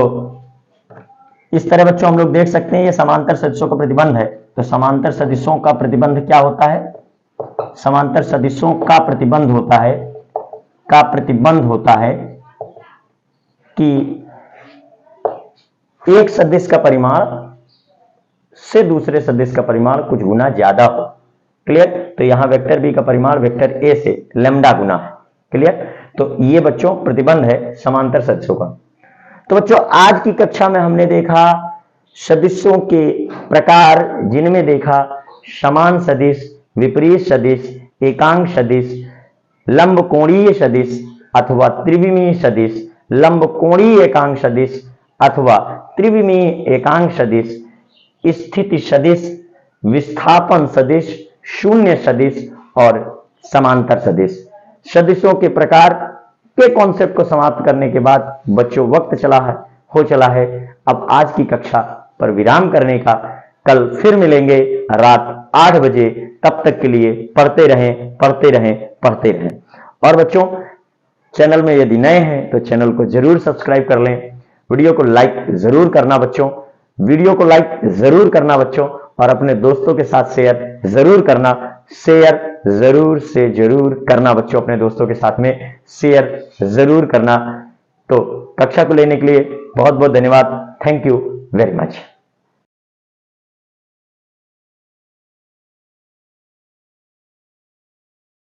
इस तरह बच्चों हम लोग देख सकते हैं ये समांतर सदिशों का प्रतिबंध है। तो समांतर सदिशों का प्रतिबंध क्या होता है? समांतर सदिशों का प्रतिबंध होता है कि एक सदिश का परिमाण से दूसरे सदिश का परिमाण कुछ गुना ज्यादा हो। क्लियर? तो यहां वेक्टर बी का परिमाण वेक्टर ए से लैम्डा गुना है। क्लियर? तो ये बच्चों प्रतिबंध है समांतर सदिशों का। तो बच्चों आज की कक्षा में हमने देखा सदिशों के प्रकार, जिनमें देखा समान सदिश, विपरीत सदिश, एकांक सदिश, लंब कोणीय सदिश अथवा त्रिविमीय सदिश, लंब कोणीय एकांक सदिश अथवा त्रिविमीय एकांक सदिश, स्थिति सदिश, विस्थापन सदिश, शून्य सदिश और समांतर सदिश। सदिशों के प्रकार के कॉन्सेप्ट को समाप्त करने के बाद बच्चों वक्त हो चला है अब आज की कक्षा पर विराम करने का। कल फिर मिलेंगे रात 8 बजे। तब तक के लिए पढ़ते रहें। और बच्चों चैनल में यदि नए हैं तो चैनल को जरूर सब्सक्राइब कर लें, वीडियो को लाइक जरूर करना बच्चों, और अपने दोस्तों के साथ शेयर जरूर करना। जरूर करना बच्चों, अपने दोस्तों के साथ में शेयर जरूर करना। तो कक्षा को लेने के लिए बहुत बहुत धन्यवाद। Thank you very much.